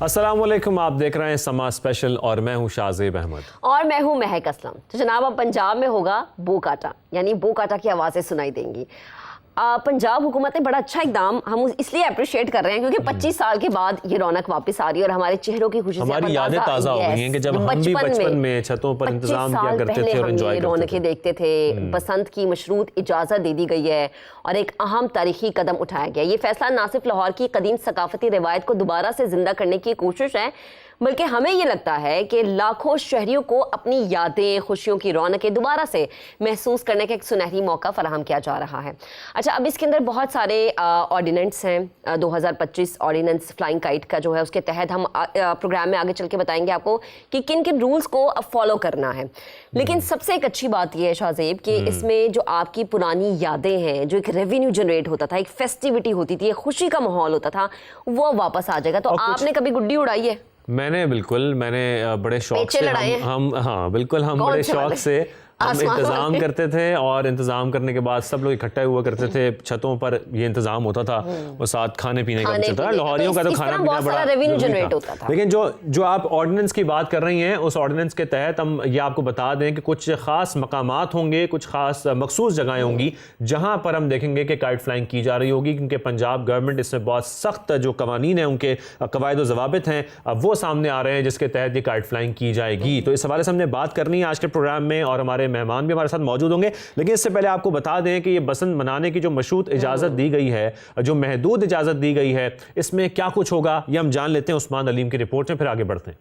अस्सलामुअलैकुम, आप देख रहे हैं समा स्पेशल और मैं हूं शाहजेब अहमद और मैं हूं महक असलम। तो जनाब, अब पंजाब में होगा बो काटा, यानी बो काटा की आवाज़ें सुनाई देंगी। पंजाब हुकूमत ने बड़ा अच्छा इकदाम हम इसलिए अप्रिशिएट कर रहे हैं क्योंकि 25 साल के बाद ये रौनक वापस आ रही है और हमारे चेहरों की खुशी से हमारी यादें ताज़ा हो गई हैं कि जब हम भी बचपन में छतों पर इंतजाम किया करते थे और एंजॉय करते थे, रौनकें देखते थे। बसंत की मशरूत इजाज़त दे दी गई है और एक अहम तारीखी कदम उठाया गया। ये फैसला ना सिर्फ लाहौर की कदीम सकाफती रिवायत को दोबारा से जिंदा करने की कोशिश है, बल्कि हमें ये लगता है कि लाखों शहरियों को अपनी यादें, खुशियों की रौनकें दोबारा से महसूस करने का एक सुनहरी मौका फराहम किया जा रहा है। अच्छा, अब इसके अंदर बहुत सारे ऑर्डिनेंस हैं। 2025 ऑर्डिनेंस फ्लाइंग काइट का जो है, उसके तहत हम प्रोग्राम में आगे चल के बताएंगे आपको कि किन किन रूल्स को अब फॉलो करना है। लेकिन सबसे एक अच्छी बात यह है शाहजेब कि इसमें जो आपकी पुरानी यादें हैं, जो एक रेवेन्यू जनरेट होता था, एक फेस्टिविटी होती थी, एक खुशी का माहौल होता था, वो वापस आ जाएगा। तो आपने कभी गुड्डी उड़ाई है? मैंने बड़े शौक से हम बड़े शौक से हम इंतज़ाम करते थे और इंतज़ाम करने के बाद सब लोग इकट्ठे हुआ करते थे छतों पर। ये इंतज़ाम होता था और साथ खाने पीने का चलता था। लाहौरियों का तो खाना पीना बड़ा रेवेन्यू जनरेट होता था। लेकिन जो आप ऑर्डिनेंस की बात कर रही हैं, उस ऑर्डिनेंस के तहत हम ये आपको बता दें कि कुछ ख़ास मकामात होंगे, कुछ ख़ास मखसूस जगहें होंगी जहाँ पर हम देखेंगे कि काइट फ्लाइंग की जा रही होगी, क्योंकि पंजाब गवर्नमेंट इसमें बहुत सख्त जो कवानीन है, उनके कवायद व ज़वाबित हैं, वो सामने आ रहे हैं जिसके तहत ये काइट फ्लाइंग की जाएगी। तो इस हवाले से हमने बात करनी है आज के प्रोग्राम में और हमारे मेहमान भी हमारे साथ मौजूद होंगे। लेकिन इससे पहले आपको बता दें कि ये बसंत मनाने की जो मशरूत इजाज़त दी गई है, जो महदूद इजाज़त दी गई है, इसमें क्या कुछ होगा ये हम जान लेते हैं उस्मान अलीम की रिपोर्ट में, फिर आगे बढ़ते हैं।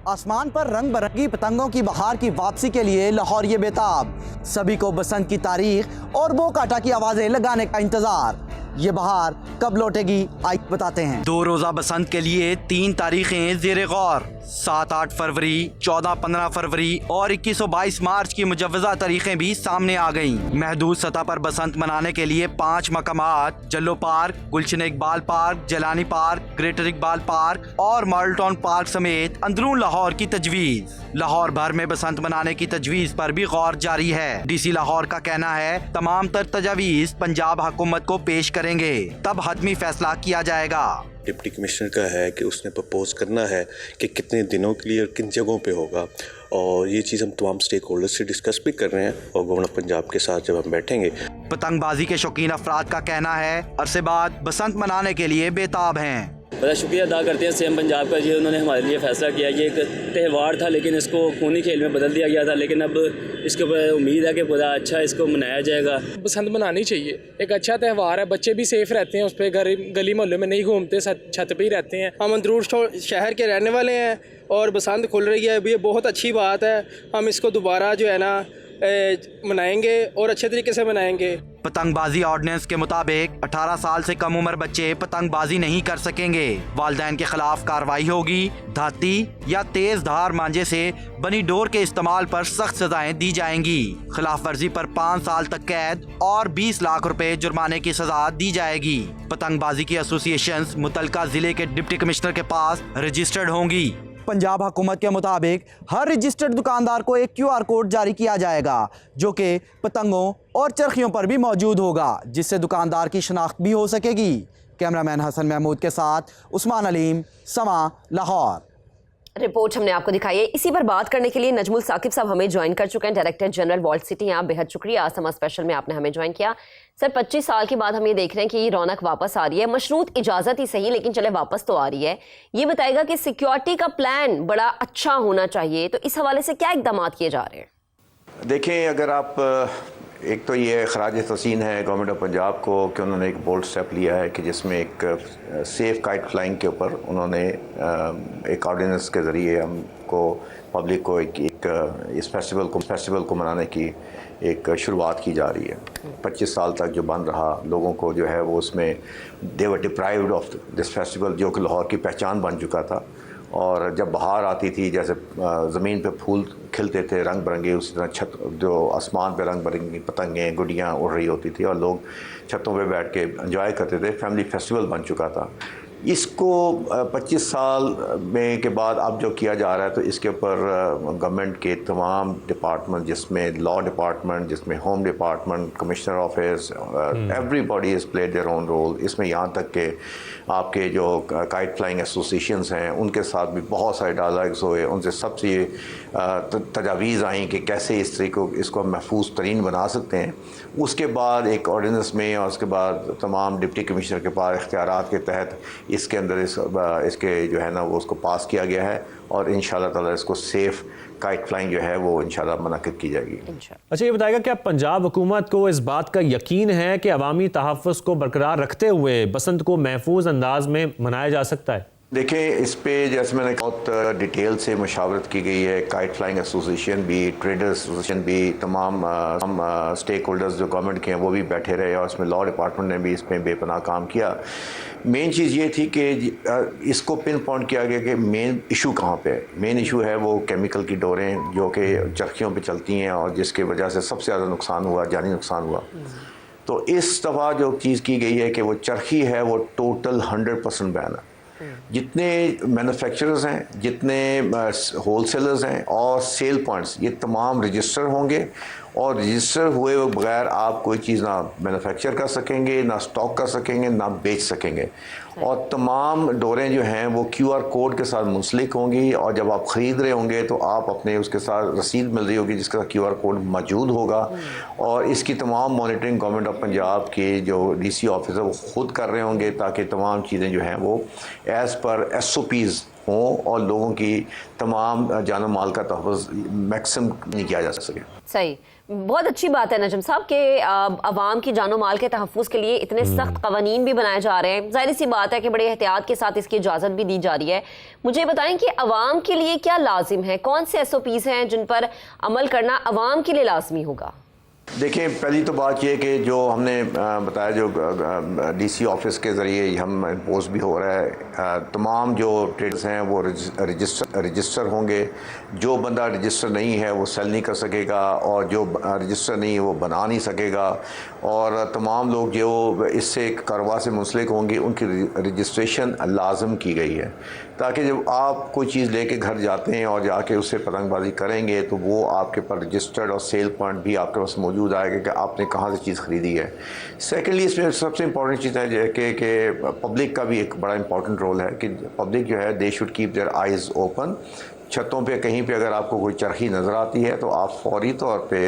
आसमान पर रंग बरंगी पतंगों की बहार की वापसी के लिए लाहौरिये बेताब, सभी को बसंत की तारीख और बो काटा की आवाजें लगाने का इंतजार। ये बहार कब लौटेगी आइए बताते हैं। 2 रोजा बसंत के लिए 3 तारीखें ज़ेरे गौर, 7-8 फरवरी, 14-15 फरवरी और 21 और 22 मार्च की मुजव्वज़ा तारीखें भी सामने आ गईं। महदूद सतह पर बसंत मनाने के लिए 5 मकामात Jallo park, Gulshan Iqbal park, Jilani park, greater Iqbal park और मॉडल टाउन पार्क समेत अंदरून लाहौर की तजवीज़। लाहौर भर में बसंत मनाने की तजवीज़ पर भी गौर जारी है। DC लाहौर का कहना है तमाम तर तजावीज़ पंजाब हुकूमत को पेश करेंगे, तब हतमी फैसला किया जाएगा। डिप्टी कमिश्नर का है कि उसने प्रपोज करना है कि कितने दिनों के लिए और किन जगहों पे होगा, और ये चीज़ हम तमाम स्टेक होल्डर्स से डिस्कस भी कर रहे हैं और गवर्नर पंजाब के साथ जब हम बैठेंगे। पतंगबाजी के शौकीन अफराद का कहना है अरसे बाद बसंत मनाने के लिए बेताब हैं। बड़ा शुक्रिया अदा करते हैं सीएम पंजाब का जी, उन्होंने हमारे लिए फ़ैसला किया। ये एक त्यौहार था लेकिन इसको खूनी खेल में बदल दिया गया था, लेकिन अब इसके ऊपर उम्मीद है कि बड़ा अच्छा इसको मनाया जाएगा। बसंत मनानी चाहिए, एक अच्छा त्यौहार है, बच्चे भी सेफ रहते हैं, उस पर गली मोहल्ले में नहीं घूमते, छत पे ही रहते हैं। हम अंदरूर शहर के रहने वाले हैं और बसंत खुल रही है, ये बहुत अच्छी बात है। हम इसको दोबारा जो है ना मनाएंगे और अच्छे तरीके से मनाएंगे। पतंगबाजी ऑर्डिनेंस के मुताबिक 18 साल से कम उम्र बच्चे पतंगबाजी नहीं कर सकेंगे। वालिदैन के खिलाफ कार्रवाई होगी। धाती या तेज धार मांझे से बनी डोर के इस्तेमाल पर सख्त सजाएं दी जाएंगी। खिलाफ वर्जी पर 5 साल तक कैद और 20 लाख रुपए जुर्माने की सजा दी जाएगी। पतंगबाजी की एसोसिएशंस मुतलका जिले के डिप्टी कमिश्नर के पास रजिस्टर्ड होंगी। पंजाब हुकूमत के मुताबिक हर रजिस्टर्ड दुकानदार को एक QR कोड जारी किया जाएगा जो कि पतंगों और चरखियों पर भी मौजूद होगा, जिससे दुकानदार की शनाख्त भी हो सकेगी। कैमरामैन हसन महमूद के साथ उस्मान अलीम, समा, लाहौर। रिपोर्ट हमने आपको दिखाई है। इसी पर बात करने के लिए नजमुल साकिब साहब हमें ज्वाइन कर चुके हैं, डायरेक्टर जनरल वॉल्ट सिटी। आप बेहद शुक्रिया, समा स्पेशल में आपने हमें ज्वाइन किया। सर, 25 साल के बाद हम ये देख रहे हैं कि ये रौनक वापस आ रही है, मशरूत इजाज़त ही सही लेकिन चले वापस तो आ रही है। ये बताएगा कि सिक्योरिटी का प्लान बड़ा अच्छा होना चाहिए, तो इस हवाले से क्या इकदाम किए जा रहे हैं? देखें, अगर आप एक तो ये खराज तहसीन है गवर्नमेंट ऑफ पंजाब को कि उन्होंने एक बोल्ड स्टेप लिया है कि जिसमें एक सेफ़ काइट फ्लाइंग के ऊपर उन्होंने एक ऑर्डिनेंस के ज़रिए हमको पब्लिक को एक इस फेस्टिवल को मनाने की एक शुरुआत की जा रही है। 25 साल तक जो बंद रहा, लोगों को जो है वो उसमें दे वर डिप्राइव्ड ऑफ दिस फेस्टिवल, जो कि लाहौर की पहचान बन चुका था। और जब बहार आती थी, जैसे ज़मीन पे फूल खिलते थे रंग बिरंगे, उसी तरह छत जो आसमान पे रंग बिरंगी पतंगें गुड़ियाँ उड़ रही होती थी और लोग छतों पे बैठ के एंजॉय करते थे। फैमिली फेस्टिवल बन चुका था। इसको 25 साल में के बाद अब जो किया जा रहा है, तो इसके ऊपर गवर्नमेंट के तमाम डिपार्टमेंट, जिसमें लॉ डिपार्टमेंट, जिसमें home department, commissioner office, everybody is played their own role. इसमें यहाँ तक कि आपके जो काइट फ्लाइंग एसोसिएशंस हैं उनके साथ भी बहुत सारे डायलॉग्स हुए, उनसे सबसे ये तजावीज़ आई कि कैसे इस तरीके को इसको महफूज तरीन बना सकते हैं। उसके बाद एक ऑर्डिनेंस में और उसके बाद तमाम डिप्टी कमिश्नर के पास इख्तियारात के तहत इसके अंदर इसके जो है ना वो उसको पास किया गया है और इंशाल्लाह ताला इसको सेफ़ काइट फ्लाइंग जो है वो इंशाल्लाह मुनक़्क़िद की जाएगी। अच्छा, ये बताएगा क्या पंजाब हुकूमत को इस बात का यकीन है कि अवामी तहफ़्फ़ुज़ को बरकरार रखते हुए बसंत को महफूज अंदाज में मनाया जा सकता है? देखिए, इस पे जैसे मैंने बहुत डिटेल से मशावरत की गई है, काइट फ्लाइंग एसोसिएशन भी, ट्रेडर्स एसोसिएशन भी, तमाम स्टेक होल्डर्स जो गवर्नमेंट के हैं वो भी बैठे रहे और इसमें लॉ डिपार्टमेंट ने भी इस पर बेपनाह काम किया। मेन चीज़ ये थी कि इसको पिन पॉइंट किया गया कि मेन इशू कहाँ पे है। मेन इशू है वो केमिकल की डोरें जो कि चरखियों पे चलती हैं और जिसकी वजह से सबसे ज़्यादा नुकसान हुआ, जानी नुकसान हुआ। तो इस दफ़ा जो चीज़ की गई है कि वो चरखी है वो टोटल 100% बैन है। जितने मैन्युफैक्चरर्स हैं, जितने होलसेलर्स हैं और सेल पॉइंट्स, ये तमाम रजिस्टर होंगे और रजिस्टर हुए बगैर आप कोई चीज़ ना मैन्युफैक्चर कर सकेंगे, ना स्टॉक कर सकेंगे, ना बेच सकेंगे। और तमाम डोरें जो हैं वो QR कोड के साथ मुंसलिक होंगी और जब आप ख़रीद रहे होंगे तो आप अपने उसके साथ रसीद मिल रही होगी जिसका QR कोड मौजूद होगा। और इसकी तमाम मॉनिटरिंग गवर्नमेंट ऑफ पंजाब के जो DC ऑफिसर वो खुद कर रहे होंगे ताकि तमाम चीज़ें जो हैं वो एज़ पर SOPs हों और लोगों की तमाम जान माल का तहफ़्फ़ुज़ मैक्सिमम नहीं किया जा सके। सही, बहुत अच्छी बात है नजम साहब कि अवाम की जानो माल के तहफ़्फ़ुज़ के लिए इतने सख्त कवानीन भी बनाए जा रहे हैं। ज़ाहिर सी बात है कि बड़े एहतियात के साथ इसकी इजाज़त भी दी जा रही है। मुझे बताएं कि अवाम के लिए क्या लाजिम है, कौन से SOPs हैं जिन पर अमल करना अवाम के लिए लाजमी होगा? देखिए, पहली तो बात यह कि जो हमने बताया जो DC ऑफिस के ज़रिए हम इम्पोज भी हो रहा है, तमाम जो ट्रेड्स हैं वो रजिस्टर होंगे। जो बंदा रजिस्टर नहीं है वो सेल नहीं कर सकेगा और जो रजिस्टर नहीं है वो बना नहीं सकेगा। और तमाम लोग जो इससे कारोबार से मुंसलिक होंगे उनकी रजिस्ट्रेशन लाजम की गई है ताकि जब आप कोई चीज़ लेके घर जाते हैं और जाके उससे पतंगबाजी करेंगे तो वो आपके पास रजिस्टर्ड और सेल पॉइंट भी आपके पास मौजूद आएगा कि आपने कहाँ से चीज़ ख़रीदी है। सेकेंडली, इसमें सबसे इंपॉर्टेंट चीज़ है कि पब्लिक का भी एक बड़ा इंपॉर्टेंट रोल है कि पब्लिक जो है they should keep their eyes open. छतों पे कहीं पे अगर आपको कोई चरखी नज़र आती है तो आप फौरी तौर पे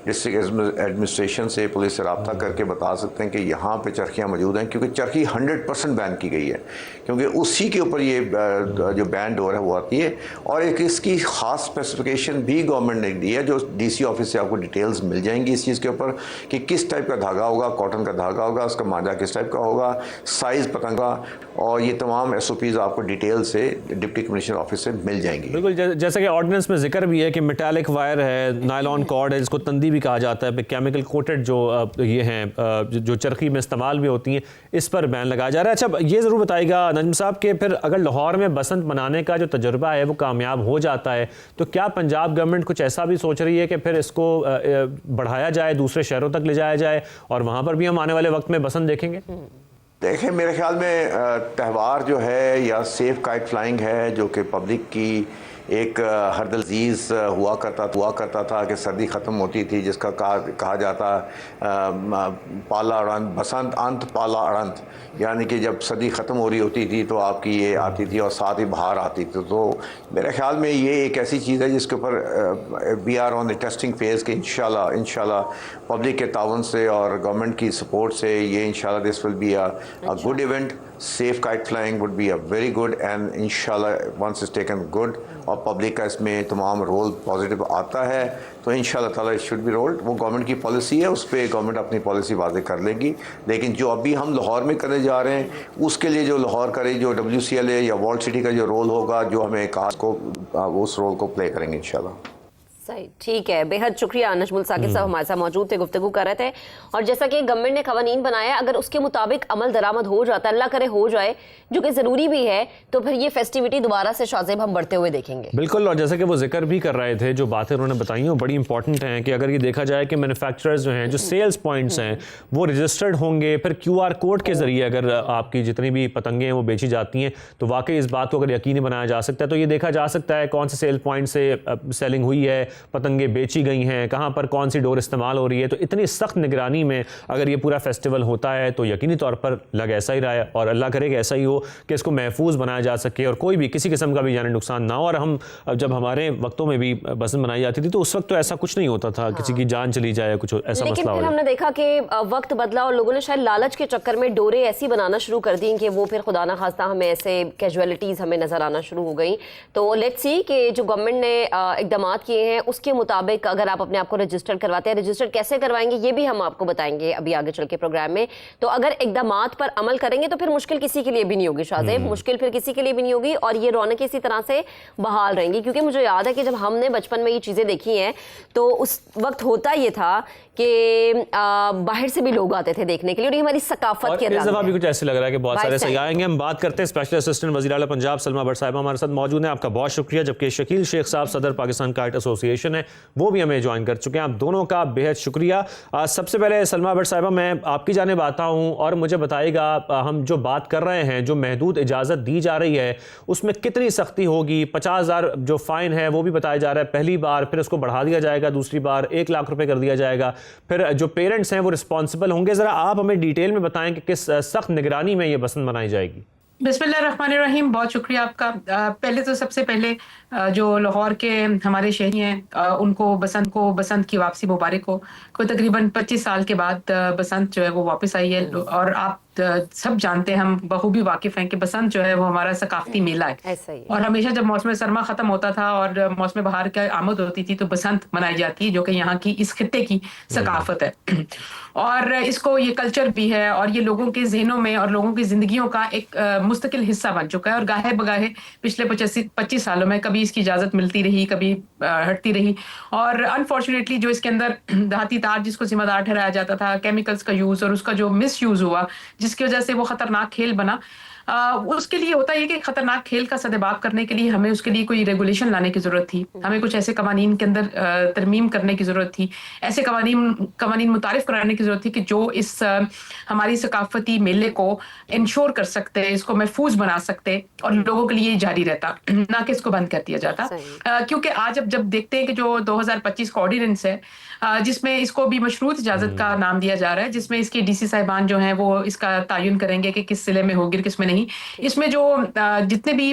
डिस्ट्रिक्ट एडमिनिस्ट्रेशन से, पुलिस से रब्ता करके बता सकते हैं कि यहाँ पे चरखियाँ मौजूद हैं, क्योंकि चरखी 100% बैन की गई है क्योंकि उसी के ऊपर ये जो बैन डोर है वो आती है। और एक इसकी ख़ास स्पेसिफिकेशन भी गवर्नमेंट ने दी है जो DC ऑफिस से आपको डिटेल्स मिल जाएंगी इस चीज़ के ऊपर कि किस टाइप का धागा होगा, कॉटन का धागा होगा, उसका मांझा किस टाइप का होगा, साइज़ पतंगा, और ये तमाम SOPs आपको डिटेल से डिप्टी कमिश्नर ऑफिस से मिल जाएंगी। बिल्कुल, जैसा कि ऑर्डिनेंस में जिक्र भी है कि मेटालिक वायर है, नायलॉन कॉर्ड है जिसको तंदी भी कहा जाता है, केमिकल कोटेड जो ये हैं जो चरखी में इस्तेमाल भी होती हैं, इस पर बैन लगाया जा रहा है। अच्छा, ये ज़रूर बताइएगा नजम साहब कि फिर अगर लाहौर में बसंत मनाने का जो तजुर्बा है वो कामयाब हो जाता है तो क्या पंजाब गवर्नमेंट कुछ ऐसा भी सोच रही है कि फिर इसको बढ़ाया जाए, दूसरे शहरों तक ले जाया जाए और वहाँ पर भी हम आने वाले वक्त में बसंत देखेंगे? देखें, मेरे ख्याल में त्यौहार जो है या सेफ काइट फ्लाइंग है जो कि पब्लिक की एक हरदलजीज़ हुआ करता था कि सर्दी ख़त्म होती थी जिसका कहा जाता पाला अड़ंत, बसंत अंत पाला अड़ंत, यानी कि जब सर्दी ख़त्म हो रही होती थी तो आपकी ये आती थी और साथ ही बाहर आती थी। तो मेरे ख्याल में ये एक ऐसी चीज़ है जिसके ऊपर we are on the testing phase कि इंशाल्लाह पब्लिक के ताउन से और गवर्नमेंट की सपोर्ट से ये इंशाल्लाह this will be a good event. Safe kite flying would be a very good and इंशाल्लाह वंस इज टेकन गुड और पब्लिक का इसमें तमाम रोल पॉजिटिव आता है तो इंशाल्लाह ताला इट शुड बी रोल्ड। वो गवर्नमेंट की पॉलिसी है, उस पर गवर्नमेंट अपनी पॉलिसी वाज़ेह कर लेगी। लेकिन जो अभी हम लाहौर में करने जा रहे हैं उसके लिए जो लाहौर करे, जो WCLA या वर्ल्ड सिटी का जो रोल होगा, जो हमें कहा को उस रोल को प्ले करेंगे इंशाल्लाह। सही, ठीक है। बेहद शुक्रिया नजमुल साकिब साहब हमारे साथ मौजूद थे, गुफ्तगू कर रहे थे। और जैसा कि गवर्नमेंट ने कवानीन बनाया, अगर उसके मुताबिक अमल दरामद हो जाता है, अल्लाह करे हो जाए, जो कि ज़रूरी भी है, तो फिर ये फेस्टिविटी दोबारा से शाज़ेब हम बढ़ते हुए देखेंगे। बिल्कुल, और जैसा कि वो जिक्र भी कर रहे थे, जो बातें उन्होंने बताई वो बड़ी इंपॉर्टेंट हैं कि अगर ये देखा जाए कि मैन्युफैक्चरर्स जो हैं, जो सेल्स पॉइंट्स हैं, वो रजिस्टर्ड होंगे, फिर QR कोड के ज़रिए अगर आपकी जितनी भी पतंगें हैं वो बेची जाती हैं, तो वाकई इस बात को अगर यकीनी बनाया जा सकता है, तो ये देखा जा सकता है कौन से सेल पॉइंट से सेलिंग हुई है, पतंगे बेची गई हैं, कहाँ पर कौन सी डोर इस्तेमाल हो रही है। तो इतनी सख्त निगरानी में अगर ये पूरा फेस्टिवल होता है तो यकीनी तौर पर लग ऐसा ही रहा है, और अल्लाह करे कि ऐसा ही हो कि इसको महफूज बनाया जा सके और कोई भी किसी किस्म का भी जाने नुकसान ना हो। और हम जब हमारे वक्तों में भी बसंत मनाई जाती थी तो उस वक्त तो ऐसा कुछ नहीं होता था, किसी की जान चली जाए, कुछ ऐसा लेकिन मसला हो फिर जाए। हमने देखा कि वक्त बदला और लोगों ने शायद लालच के चक्कर में डोरे ऐसी बनाना शुरू कर दी कि वो फिर खुदा ना खास्ता हमें ऐसे कैजुअलिटीज़ हमें नज़र आना शुरू हो गई। तो लेट्स सी कि जो गवर्नमेंट ने इकदाम किए हैं उसके मुताबिक अगर आप अपने आप को रजिस्टर करवाते हैं, रजिस्टर कैसे करवाएंगे ये भी हम आपको बताएंगे अभी आगे चल के प्रोग्राम में। तो अगर इकदाम पर अमल करेंगे तो फिर मुश्किल किसी के लिए भी नहीं होगी शाज़ेब, मुश्किल फिर किसी के लिए भी नहीं होगी, और ये रौनक इसी तरह से बहाल रहेंगी। क्योंकि मुझे याद है कि जब हमने बचपन में ये चीज़ें देखी हैं तो उस वक्त होता ये था कि बाहर से भी लोग आते थे देखने के लिए, और ये हमारी सकाफत के इस दफा भी कुछ ऐसे लग रहा है कि बहुत सारे सही आएंगे। हम बात करते हैं स्पेशल असिस्टेंट वज़ीर आला पंजाब सलमा भट्ट साहिबा हमारे साथ मौजूद हैं, आपका बहुत शुक्रिया। जबकि शकील शेख साहब सदर पाकिस्तान काइट एसोसिएशन है, वो भी हमें ज्वाइन कर चुके हैं। आप दोनों का बेहद शुक्रिया। सबसे पहले सलमा भट्ट साहिबा, मैं आपकी जानिब आता हूँ और मुझे बताइएगा, हम जो बात कर रहे हैं, जो महदूद इजाज़त दी जा रही है उसमें कितनी सख्ती होगी? 50,000 जो फ़ाइन है वो भी बताया जा रहा है पहली बार, फिर उसको बढ़ा दिया जाएगा, दूसरी बार 1 लाख रुपए कर दिया जाएगा, फिर जो पेरेंट्स हैं वो रिस्पॉन्सिबल होंगे। ज़रा आप हमें डिटेल में बताएं कि किस सख्त निगरानी में ये बसंत मनाई जाएगी। बिस्मिल्लाहिर्रहमानिर्रहीम, बहुत शुक्रिया आपका। पहले तो सबसे पहले जो लाहौर के हमारे शहरी हैं उनको बसंत की वापसी मुबारक हो। कोई तकरीबन 25 साल के बाद बसंत जो है वो वापस आई है, और आप सब जानते हैं, हम बखूबी वाकिफ हैं कि बसंत जो है वो हमारा सकाफती मेला है। और हमेशा जब मौसम सरमा खत्म होता था और मौसम बहार की आमद होती थी तो बसंत मनाई जाती है, जो कि यहाँ की इस खित्ते की सकाफत है। और इसको ये कल्चर भी है और ये लोगों के जहनों में और लोगों की जिंदगियों का एक मुस्तकिल हिस्सा बन चुका है। और गाहे बगाहे पिछले 25 सालों में कभी इसकी इजाजत मिलती रही, कभी हटती रही, और अनफॉर्चुनेटली जो इसके अंदर धाती तार जिसको जिम्मेदार ठहराया जाता था, केमिकल्स का यूज और उसका जो मिस यूज हुआ जिसकी वजह से वो खतरनाक खेल बना, उसके लिए होता है कि खतरनाक खेल का सदेबाब करने के लिए हमें उसके लिए कोई रेगुलेशन लाने की जरूरत थी। हमें कुछ ऐसे कवानीन के अंदर तरमीम करने की जरूरत थी, ऐसे कवानीन मुतारिफ कराने की जरूरत थी कि जो इस हमारी सकाफती मेले को इंश्योर कर सकते, इसको महफूज बना सकते और लोगों के लिए जारी रहता, ना कि इसको बंद कर दिया जाता। क्योंकि आज जब देखते हैं कि जो 2025 का ऑर्डिनेंस है जिसमें इसको भी मशरूत इजाजत का नाम दिया जा रहा है, जिसमें इसके DC साहिबान जो हैं वो इसका तयन करेंगे कि किस जिले में होगी और किस में नहीं। इसमें जो जितने भी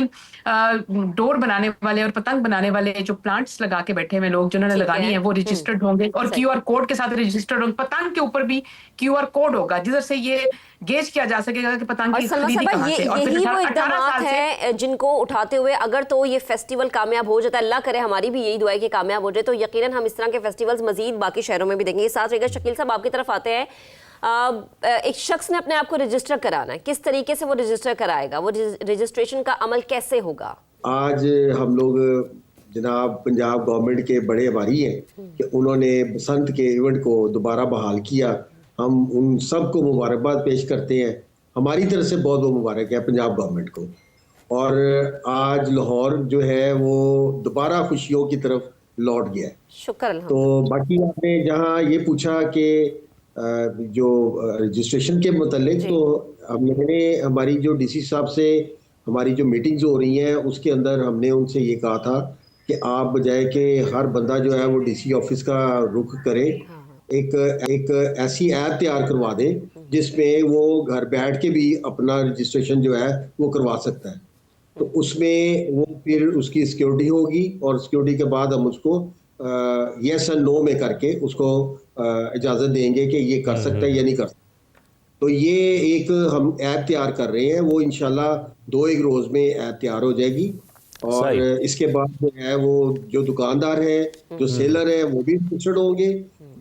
डोर बनाने वाले और पतंग बनाने वाले जो प्लांट्स लगा के बैठे हुए लोग जिन्होंने लगानी है वो रजिस्टर्ड होंगे और QR कोड के साथ रजिस्टर्ड होंगे। पतंग के ऊपर भी QR कोड होगा जिधर से ये गेज किया जा सकेगा कि पतंग की खरीदी कहां से। और यही वो इक़दामात है जिनको उठाते हुए अगर तो ये फेस्टिवल कामयाब हो जाता है, अल्लाह करे हमारी भी यही दुआ है कि कामयाब हो जाए, तो यकीनन हम इस तरह के फेस्टिवल्स मजीद बाकी शहरों में भी देखेंगे। साथ रहेगा शकील साहब, आपकी तरफ आते हैं। एक शख्स ने अपने आप को रजिस्टर कराना है, किस तरीके से वो रजिस्टर कराएगा, वो रजिस्ट्रेशन का अमल कैसे होगा? आज हम लोग जनाब पंजाब गवर्नमेंट के बड़े आभारी हैं कि उन्होंने बसंत के इवेंट को दोबारा बहाल किया। हम उन सब को मुबारकबाद पेश करते हैं, हमारी तरफ से बहुत बहुत मुबारक है पंजाब गवर्नमेंट को। और आज लाहौर जो है वो दोबारा खुशियों की तरफ लौट गया है। शुक्र। तो बाकी आपने जहाँ ये पूछा कि जो रजिस्ट्रेशन के मुतालिक, तो हमने हमारी जो DC साहब से हमारी जो मीटिंग्स हो रही हैं उसके अंदर हमने उनसे ये कहा था कि आप बजाय कि हर बंदा जो है वो DC ऑफिस का रुख करे, एक ऐसी ऐप तैयार करवा दें जिसमें वो घर बैठ के भी अपना रजिस्ट्रेशन जो है वो करवा सकता है। तो उसमें वो फिर उसकी सिक्योरिटी होगी और सिक्योरिटी के बाद हम उसको यस एंड नो में करके उसको इजाज़त देंगे कि ये कर सकता है या नहीं कर सकता। तो ये एक हम ऐप तैयार कर रहे हैं, वो इंशाल्लाह 2-1 रोज़ में ऐप तैयार हो जाएगी। और इसके बाद जो है वो जो दुकानदार है, जो सेलर है, वो भी रजिस्टर्ड होंगे,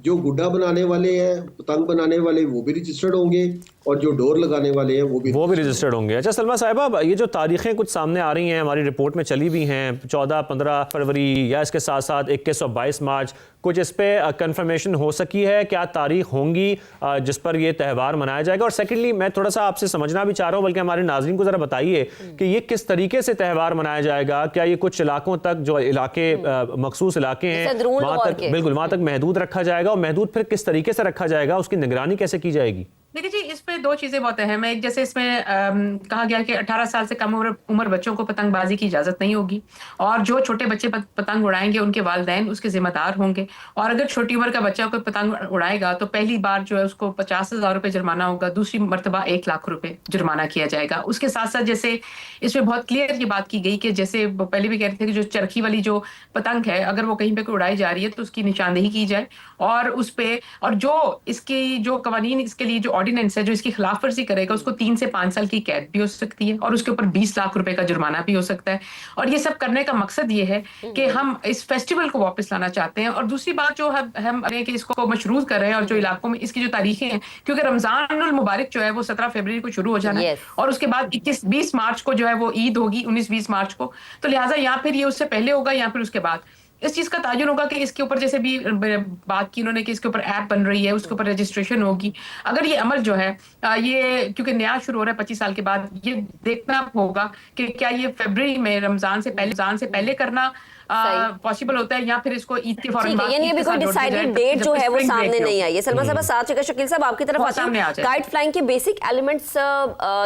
जो गुड्डा बनाने वाले हैं, पतंग बनाने वाले, वो भी रजिस्टर्ड होंगे और जो डोर लगाने वाले हैं वो भी रजिस्टर्ड होंगे। अच्छा सलमा साहिबा, ये जो तारीखें कुछ सामने आ रही हैं, हमारी रिपोर्ट में चली भी हैं, 14-15 फरवरी या इसके साथ साथ 21 और 22 मार्च, कुछ इस पे कंफर्मेशन हो सकी है? क्या तारीख होंगी जिस पर ये त्यौहार मनाया जाएगा? और सेकेंडली मैं थोड़ा सा आपसे समझना भी चाह रहा हूँ, बल्कि हमारे नाज़रीन को ज़रा बताइए कि ये किस तरीके से त्यौहार मनाया जाएगा? क्या ये कुछ इलाकों तक, जो इलाके मखसूस इलाके हैं वहाँ तक, बिल्कुल वहाँ तक महदूद रखा जाएगा? और महदूद फिर किस तरीके से रखा जाएगा, उसकी निगरानी कैसे की जाएगी? देखिए जी, इस पे दो चीजें बहुत अहम है। एक, जैसे इसमें कहा गया कि 18 साल से कम उम्र बच्चों को पतंगबाजी की इजाजत नहीं होगी, और जो छोटे बच्चे पतंग उड़ाएंगे उनके वालिदैन उसके जिम्मेदार होंगे। और अगर छोटी उम्र का बच्चा कोई पतंग उड़ाएगा तो पहली बार जो है उसको 50,000 रुपए जुर्माना होगा, दूसरी मरतबा 1 लाख रुपए जुर्माना किया जाएगा। उसके साथ साथ जैसे इसमें बहुत क्लियर ये बात की गई कि जैसे पहले भी कह रहे थे कि जो चरखी वाली जो पतंग है, अगर वो कहीं पे कोई उड़ाई जा रही है तो उसकी निशानदेही की जाए, और उस पे, और जो इसकी जो कवानीन इसके लिए जो ऑर्डिनेंस है, जो इसकी खिलाफ वर्जी करेगा उसको 3 से 5 साल की कैद भी हो सकती है, और उसके ऊपर 20 लाख रुपए का जुर्माना भी हो सकता है। और ये सब करने का मकसद ये है कि हम इस फेस्टिवल को वापस लाना चाहते हैं। और दूसरी बात जो हम कि इसको मशरूत कर रहे हैं, और जो इलाकों में इसकी जो तारीखें हैं, क्योंकि रमजानुल मुबारक जो है वो 17 फरवरी को शुरू हो जाना है, और उसके बाद 21-20 मार्च को जो है वो ईद होगी, 19-20 मार्च को। तो लिहाजा या फिर ये उससे पहले होगा या फिर उसके बाद। इस चीज का ताजुन होगा कि इसके ऊपर, जैसे भी बात की उन्होंने कि इसके ऊपर ऐप बन रही है, उसके ऊपर रजिस्ट्रेशन होगी। अगर ये अमल जो है ये, क्योंकि नया शुरू हो रहा है 25 साल के बाद, ये देखना होगा कि क्या ये फरवरी में रमजान से पहले करना पॉसिबल होता है, या फिर इसको ईद के फौरन बाद। यानी अभी कोई डिसाइडेड डेट जो है वो सामने नहीं आई है। सलमा साहब साथ है, शकील साहब आपकी तरफ आते हैं। काइट फ्लाइंग के बेसिक एलिमेंट्स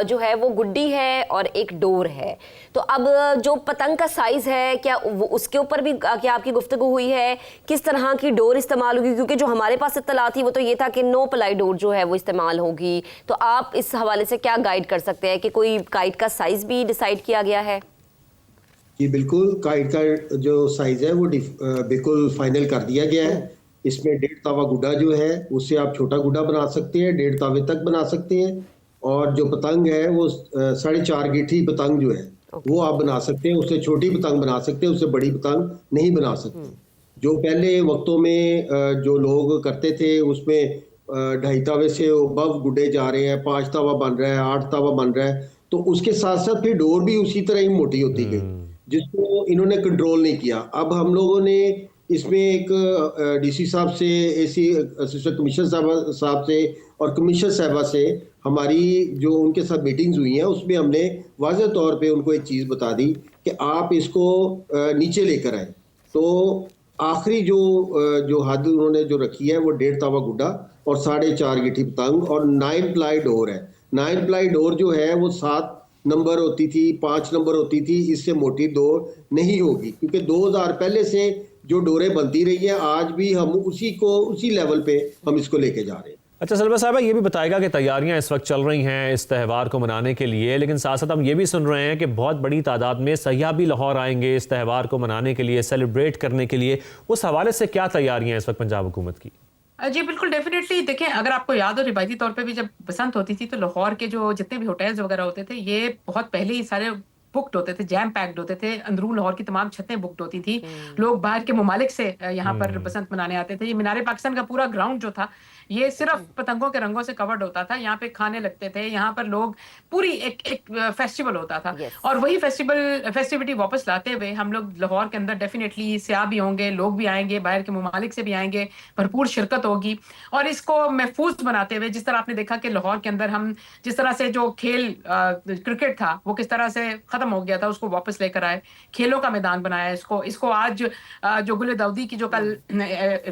जो है वो गुड्डी है और एक डोर है। तो अब जो पतंग का साइज है, क्या उसके ऊपर भी क्या आपकी गुफ्तगू हुई है? किस तरह की डोर इस्तेमाल होगी? क्योंकि जो हमारे पास इत्तला थी वो तो ये था कि नो प्लाई डोर जो है वो इस्तेमाल होगी। तो आप इस हवाले से क्या गाइड कर सकते हैं कि कोई काइट का साइज भी डिसाइड किया गया है? जी बिल्कुल, काइट का जो साइज है वो बिल्कुल फाइनल कर दिया गया है। इसमें 1.5 तावा गुड्डा जो है उससे आप छोटा गुड्डा बना सकते हैं, 1.5 तावे तक बना सकते हैं। और जो पतंग है वो 4.5 गिठी पतंग जो है वो आप बना सकते हैं। उससे छोटी पतंग बना सकते हैं, उससे बड़ी पतंग नहीं बना सकते। जो पहले वक्तों में जो लोग करते थे उसमें 2.5 तावे से अबव गुड्डे जा रहे हैं, 5 तावा बन रहा है, 8 तावा बन रहा है। तो उसके साथ साथ फिर डोर भी उसी तरह ही मोटी होती गई, जिसको इन्होंने कंट्रोल नहीं किया। अब हम लोगों ने इसमें एक डीसी साहब से, एसी असिस्टेंट कमिश्नर साहब से और कमिश्नर साहबा से हमारी जो उनके साथ मीटिंग्स हुई हैं, उसमें हमने वाज़ेह तौर पे उनको एक चीज़ बता दी कि आप इसको नीचे लेकर आए। तो आखिरी जो हद उन्होंने जो रखी है वो 1.5 तावा गुड्डा और 4.5 गिठी पतंग और 9 प्लाई डोर है। 9 प्लाई डोर जो है वो 7 नंबर होती थी, 5 नंबर होती थी, इससे मोटी डोर नहीं होगी, क्योंकि 2000 पहले से जो डोरें बनती रही हैं, आज भी हम उसी लेवल पे हम इसको लेके जा रहे हैं। अच्छा सलमा साहब, ये भी बताएगा कि तैयारियां इस वक्त चल रही हैं इस त्यौहार को मनाने के लिए, लेकिन साथ साथ हम ये भी सुन रहे हैं कि बहुत बड़ी तादाद में सयाह भी लाहौर आएंगे इस त्यौहार को मनाने के लिए, सेलिब्रेट करने के लिए। उस हवाले से क्या तैयारियां इस वक्त पंजाब हुकूमत की? जी बिल्कुल, डेफिनेटली। देखें, अगर आपको याद हो, रिवायती तौर पे भी जब बसंत होती थी तो लाहौर के जो जितने भी होटल्स वगैरह होते थे ये बहुत पहले ही सारे बुक्ड होते थे, जैम पैक्ड होते थे। अंदरून लाहौर की तमाम छतें बुक्ड होती थी। लोग बाहर के ममालिक से यहाँ पर बसंत मनाने आते थे। ये मीनारे पाकिस्तान का पूरा ग्राउंड जो था ये सिर्फ पतंगों के रंगों से कवर्ड होता था। यहाँ पे खाने लगते थे, यहाँ पर लोग पूरी एक फेस्टिवल होता था। और वही फेस्टिविटी वापस लाते हुए हम लोग लाहौर के अंदर डेफिनेटली सियाह भी होंगे, लोग भी आएंगे, बाहर के ममालिक से भी आएंगे, भरपूर शिरकत होगी। और इसको महफूज बनाते हुए, जिस तरह आपने देखा कि लाहौर के अंदर हम जिस तरह से जो खेल क्रिकेट था वो किस तरह से खत्म हो गया था, उसको वापस लेकर आए, खेलों का मैदान बनाया इसको आज जो गुल दाऊदी की जो कल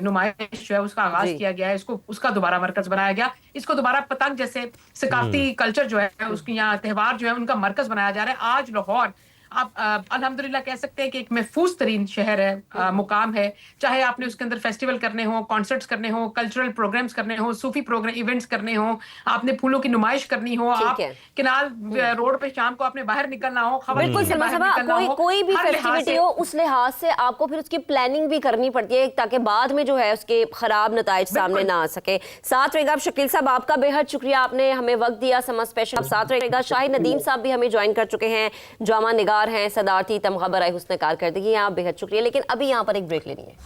नुमाइश जो है उसका आगाज किया गया है, इसको उसका दोबारा मरकज बनाया गया। इसको दोबारा पतंग जैसे सकाफती कल्चर जो है उसकी यहाँ त्यौहार जो है उनका मरकज बनाया जा रहा है। आज लाहौर आप अल्हम्दुलिल्लाह कह सकते हैं कि एक महफूज तरीन शहर है, मुकाम है। चाहे आपने उसके अंदर फेस्टिवल करने हो, कॉन्सर्ट्स करने हो, कल्चरल प्रोग्राम्स करने हो, सूफी प्रोग्राम इवेंट्स करने हो, आपने फूलों की नुमाइश करनी हो, आप किनाल रोड पे शाम को आपने बाहर निकलना हो, बिल्कुल कोई भी फेस्टिविटी हो, उस लिहाज से आपको फिर उसकी प्लानिंग भी करनी पड़ती है ताकि बाद में जो है उसके खराब नताइज सामने ना आ सके। साथ रहेगा शकील साहब, आपका बेहद शुक्रिया, आपने हमें वक्त दिया समर स्पेशल। साथ रहेगा शाहिद नदीम साहब भी हमें ज्वाइन कर चुके हैं, जामा निगार हैं, सदारती तमगा बराए हुस्न कारकर्दगी। यहाँ बेहद शुक्रिया, लेकिन अभी यहाँ पर एक ब्रेक लेनी है।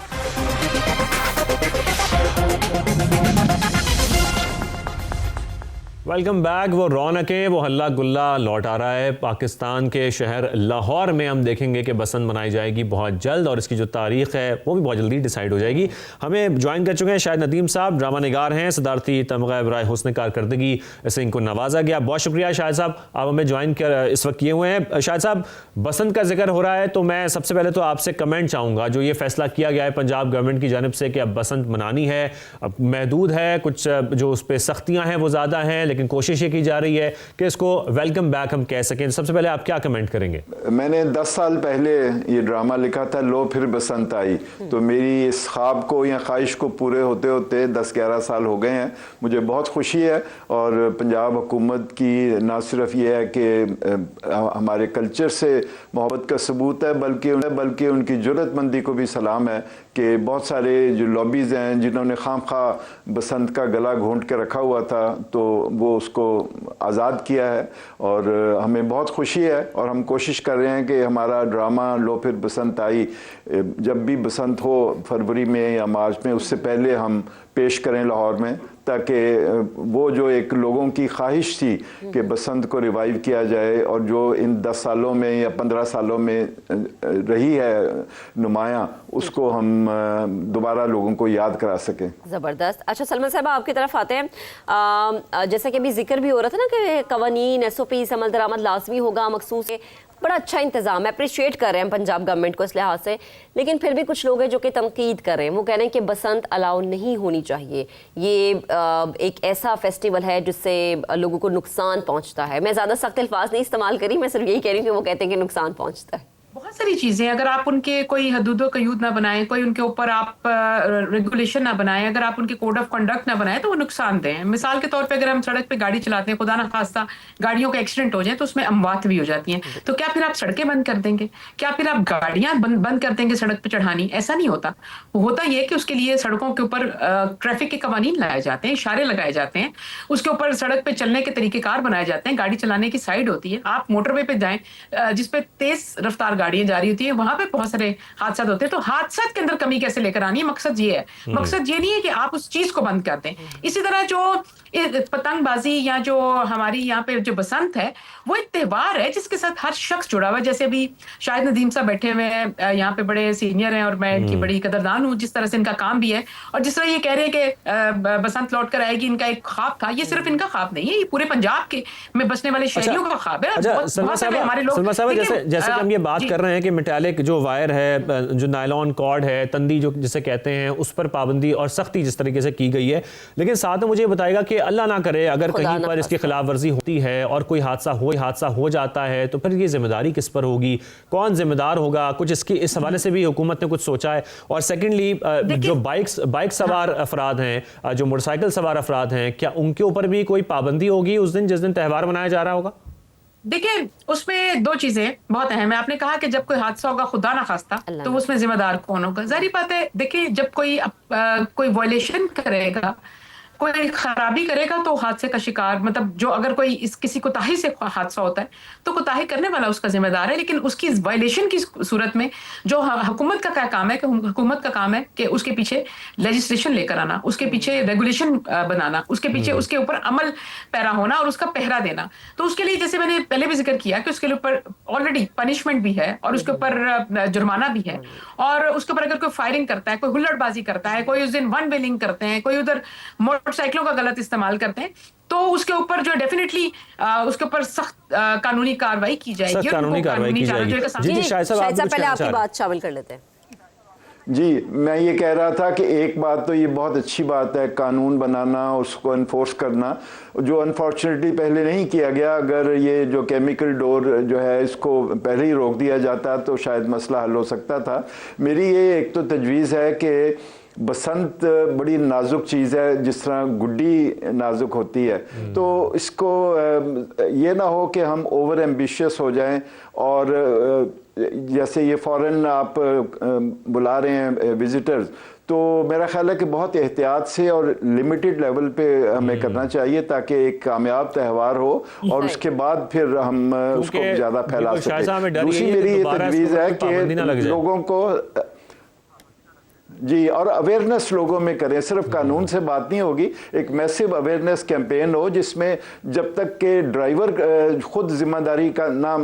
Welcome back. वो रौनकें, वो हल्ला गुल्ला लौट आ रहा है। पाकिस्तान के शहर लाहौर में हम देखेंगे कि बसंत मनाई जाएगी बहुत जल्द, और इसकी जो तारीख़ है वो भी बहुत जल्दी डिसाइड हो जाएगी। हमें ज्वाइन कर चुके हैं शाहिद नदीम साहब, ड्रामा निगार हैं, सदारती तमगा बराए हुस्न कारकर्दगी से इनको नवाजा गया। बहुत शुक्रिया शाहिद साहब, आप हमें ज्वाइन कर इस वक्त किए हुए हैं। शाहिद साहब, बसंत का जिक्र हो रहा है तो मैं सबसे पहले तो आपसे कमेंट चाहूँगा, जो ये फैसला किया गया है पंजाब गवर्नमेंट की जानिब से कि अब बसंत मनानी है, अब महदूद है, कुछ जो उस पर सख्तियाँ हैं वो ज़्यादा हैं, लेकिन कोशिश ये की जा रही है कि इसको वेलकम बैक हम कह सकें। सबसे पहले आप क्या कमेंट करेंगे? मैंने 10 साल पहले ये ड्रामा लिखा था, लो फिर बसंत आई, तो मेरी इस ख्वाब को या ख्वाहिश को पूरे होते होते 10-11 साल हो गए हैं। मुझे बहुत खुशी है, और पंजाब हुकूमत की ना सिर्फ ये है कि हमारे कल्चर से मोहब्बत का सबूत है, बल्कि उनकी जुर्रतमंदी को भी सलाम है कि बहुत सारे जो लॉबीज़ हैं जिन्होंने खामखा बसंत का गला घोंट के रखा हुआ था, तो वो उसको आज़ाद किया है, और हमें बहुत खुशी है। और हम कोशिश कर रहे हैं कि हमारा ड्रामा लो फिर बसंत आई, जब भी बसंत हो फरवरी में या मार्च में, उससे पहले हम पेश करें लाहौर में, ताकि वो जो एक लोगों की ख्वाहिश थी कि बसंत को रिवाइव किया जाए, और जो इन 10 सालों में या 15 सालों में रही है नुमायाँ, उसको हम दोबारा लोगों को याद करा सकें। ज़बरदस्त। अच्छा सलमान साहब, आपकी तरफ आते हैं। जैसा कि अभी जिक्र भी हो रहा था ना कि कवानीन SOPs अमल दरामद लाजमी होगा, मखसूस है, बड़ा अच्छा इंतज़ाम है, अप्रिशिएट कर रहे हैं पंजाब गवर्नमेंट को इस लिहाज से। लेकिन फिर भी कुछ लोग हैं जो कि तनकीद कर रहे हैं, वो कह रहे हैं कि बसंत अलाउ नहीं होनी चाहिए, ये एक ऐसा फेस्टिवल है जिससे लोगों को नुकसान पहुंचता है। मैं ज़्यादा सख्त अल्फाज नहीं इस्तेमाल करी, मैं सिर्फ यही कह रही हूँ कि वो कहते हैं कि नुकसान पहुंचता है। बहुत सारी चीजें, अगर आप उनके कोई हदूद कयूद ना बनाएं, कोई उनके ऊपर आप रेगुलेशन ना बनाएं, अगर आप उनके कोड ऑफ कंडक्ट ना बनाएं, तो वो नुकसानदेह हैं। मिसाल के तौर पे अगर हम सड़क पे गाड़ी चलाते हैं, खुदा ना खास्ता गाड़ियों का एक्सीडेंट हो जाए तो उसमें अमवात भी हो जाती हैं, तो क्या फिर आप सड़कें बंद कर देंगे? क्या फिर आप गाड़ियां बंद कर देंगे सड़क पे चढ़ानी? ऐसा नहीं होता। होता यह कि उसके लिए सड़कों के ऊपर ट्रैफिक के कवानीन लाए जाते हैं, इशारे लगाए जाते हैं, उसके ऊपर सड़क पे चलने के तरीकेकार बनाए जाते हैं, गाड़ी चलाने की साइड होती है। आप मोटरवे पे जाएं जिसपे तेज रफ्तार गाड़ियां जा रही होती है, वहां पे बहुत सारे हादसा होते हैं। तो हादसा के अंदर कमी कैसे लेकर आनी है? मकसद ये है, मकसद ये नहीं है कि आप उस चीज को बंद कर दें। इसी तरह जो पतंगबाजी या जो हमारी यहाँ पे जो बसंत है, वो एक त्योहार है जिसके साथ हर शख्स जुड़ा हुआ है। जैसे अभी शाहिद नदीम साहब बैठे हुए हैं, यहाँ पे बड़े सीनियर हैं और मैं इनकी बड़ी कदरदान हूँ, जिस तरह से इनका काम भी है, और जिस तरह ये कह रहे हैं कि बसंत लौट कर आएगी, इनका एक ख्वाब था। ये सिर्फ इनका ख्वाब नहीं है, ये पूरे पंजाब के में बसने वाले शहरियों का ख्वाब है। हमारे लोग जैसे हम ये बात कर रहे हैं कि मेटालिक जो वायर है, जो नायलॉन कॉर्ड है, तंदी जो जिसे कहते हैं, उस पर पाबंदी और सख्ती जिस तरीके से की गई है, लेकिन साथ में मुझे बताएगा कि अल्लाह ना करे अगर कहीं पर इसकी खिलाफ वर्जी होती है और कोई हादसा हो जाता है, तो फिर ये जिम्मेदारी किस पर होगी, कौन जिम्मेदार होगा? कुछ इसकी इस हवाले से भी हुकूमत ने कुछ सोचा है? और सेकेंडली जो बाइक सवार अफराद हैं, जो मोटरसाइकिल सवार अफराद हैं, क्या उनके ऊपर भी कोई पाबंदी होगी उस दिन जिस दिन त्यौहार मनाया जा रहा होगा? देखिए, उसमें दो चीजें बहुत अहम है। आपने कहा कि जब कोई हादसा होगा, खुदा ना खास्ता, तो उसमें जिम्मेदार कौन होगा? जाहिर बात है, देखिए जब कोई वायलेशन करेगा, कोई खराबी करेगा, तो हादसे का शिकार, मतलब जो अगर कोई किसी कोताही से हादसा होता है तो कोताही करने वाला उसका जिम्मेदार है। लेकिन उसकी वायलेशन की सूरत में जो हुकूमत का क्या काम है कि हुकूमत का काम है कि उसके पीछे लेजिस्लेशन लेकर आना, उसके पीछे रेगुलेशन बनाना, उसके पीछे उसके ऊपर अमल पैरा होना और उसका पहरा देना। तो उसके लिए, जैसे मैंने पहले भी जिक्र किया, कि उसके ऊपर ऑलरेडी पनिशमेंट भी है और उसके ऊपर जुर्माना भी है, और उसके ऊपर अगर कोई फायरिंग करता है, कोई हुल्लड़बाजी करता है, कोई उस दिन वन वेलिंग करते हैं, कोई उधर मोटरसाइकिलों का गलत इस्तेमाल करते हैं, तो उसके ऊपर जो डेफिनेटली उसके ऊपर सख्त कानूनी कार्रवाई की जाएगी। जी शायद साहब, पहले आपकी बात शामिल कर लेते हैं। जी, मैं ये कह रहा था कि एक बात तो ये बहुत अच्छी बात है, कानून बनाना, उसको इन्फोर्स करना, जो अनफॉर्चुनेटली पहले नहीं किया गया। अगर ये जो केमिकल डोर जो है इसको पहले ही रोक दिया जाता तो शायद मसला हल हो सकता था। मेरी ये एक तो तजवीज़ है कि बसंत बड़ी नाजुक चीज़ है, जिस तरह गुड्डी नाजुक होती है, तो इसको ये ना हो कि हम ओवर एम्बिशियस हो जाएं, और जैसे ये फॉरेन आप बुला रहे हैं विजिटर्स, तो मेरा ख्याल है कि बहुत एहतियात से और लिमिटेड लेवल पे हमें करना चाहिए, ताकि एक कामयाब त्यौहार हो और उसके बाद फिर हम उसको ज़्यादा फैला सकें। दूसरी मेरी ये तजवीज़ है कि लोगों को जी, और अवेयरनेस लोगों में करें, सिर्फ कानून से बात नहीं होगी, एक मैसिव अवेयरनेस कैंपेन हो जिसमें जब तक के ड्राइवर खुद जिम्मेदारी का नाम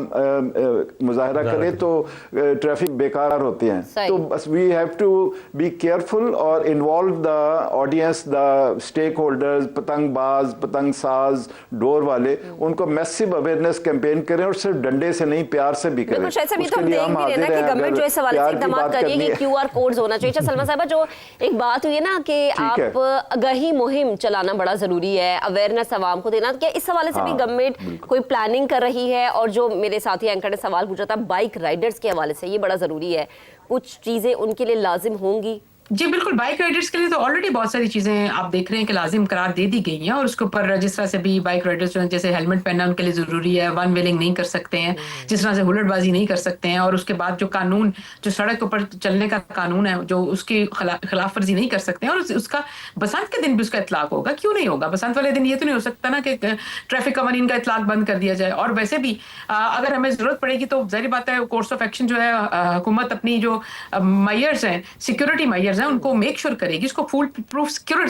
मुजाहरा करे तो ट्रैफिक बेकार होते हैं। तो बस we have to be careful और involve the audience, the stakeholders, पतंगबाज, पतंग साज, डोर वाले, उनको मैसिव अवेयरनेस कैंपेन करें और सिर्फ डंडे से नहीं, प्यार से भी करें। उसके लिए हम हाजिर हैं। कि गवर्नमेंट जो इस हवाले से इकदाम कर रही है कि क्यूआर कोड्स होना चाहिए। सलमा साहिबा, जो एक बात हुई है ना कि आप आगाही मुहिम चलाना बड़ा जरूरी है, अवेयरनेस आवाम को देना, क्या इस हवाले से भी गवर्नमेंट कोई प्लानिंग कर रही है? और जो मेरे साथी एंकर ने सवाल पूछा था बाइक राइडर्स के हवाले से, ये बड़ा जरूरी है, कुछ चीजें उनके लिए लाजिम होंगी? जी बिल्कुल, बाइक राइडर्स के लिए तो ऑलरेडी बहुत सारी चीजें आप देख रहे हैं कि लाजिम करार दे दी गई हैं, और उसके ऊपर जिस तरह से भी बाइक राइडर्स जो हैं, जैसे हेलमेट पहनना उनके लिए जरूरी है, वन व्हीलिंग नहीं कर सकते हैं, जिस तरह से हुल्लड़बाजी नहीं कर सकते हैं, और उसके बाद जो कानून, जो सड़क के ऊपर चलने का कानून है, जो उसकी खिलाफ वर्जी नहीं कर सकते हैं, और उसका बसंत के दिन भी उसका इतलाक होगा। क्यों नहीं होगा? बसंत वाले दिन ये तो नहीं हो सकता ना कि ट्रैफिक कवानीन का इतलाक बंद कर दिया जाए। और वैसे भी अगर हमें जरूरत पड़ेगी तो जाहिर बात है कोर्स ऑफ एक्शन जो है हुकूमत अपनी जो मेजर्स हैं, सिक्योरिटी मेजर्स हैं, उनको मेक श्योर करेगी, इसको फुल प्रूफ सिक्योर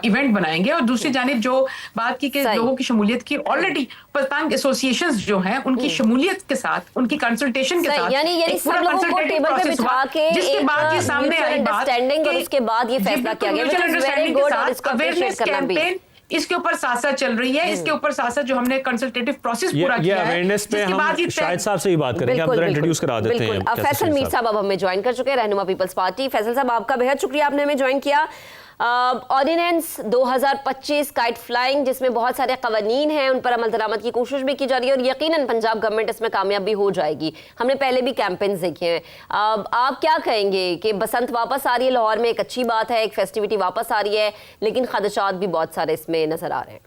इवेंट बनाएंगे। और दूसरी जानिब जो बात की कि लोगों की शमूलियत की, ऑलरेडी पतंग एसोसिएशंस जो हैं उनकी शमूलियत के साथ, उनकी कंसल्टेशन के साथ, यानी सब लोगों को टेबल पे बिठा के जिसके बाद ये सामने आई बात, और उसके बाद ये फैसला किया गया। अवेयरनेस कैंपेन इसके ऊपर साथ चल रही है, इसके ऊपर साथ जो हमने कंसल्टेटिव प्रोसेस पूरा किया है, अवेयरनेस पे हम शाहिद साहब से ही बात करेंगे, आप जरा इंट्रोड्यूस करा देते हैं। फैसल मीर साहब अब हमें ज्वाइन कर चुके हैं, रहनुमा पीपल्स पार्टी। फैसल साहब, आपका बेहद शुक्रिया, आपने हमें ज्वाइन किया। ऑर्डिनेंस 2025 काइट फ्लाइंग, जिसमें बहुत सारे कवानीन हैं, उन पर अमल दरामद की कोशिश भी की जा रही है, और यकीनन पंजाब गवर्नमेंट इसमें कामयाब भी हो जाएगी। हमने पहले भी कैंपेन्स देखे हैं। आप क्या कहेंगे कि बसंत वापस आ रही है लाहौर में, एक अच्छी बात है, एक फेस्टिविटी वापस आ रही है, लेकिन खदशात भी बहुत सारे इसमें नजर आ रहे हैं।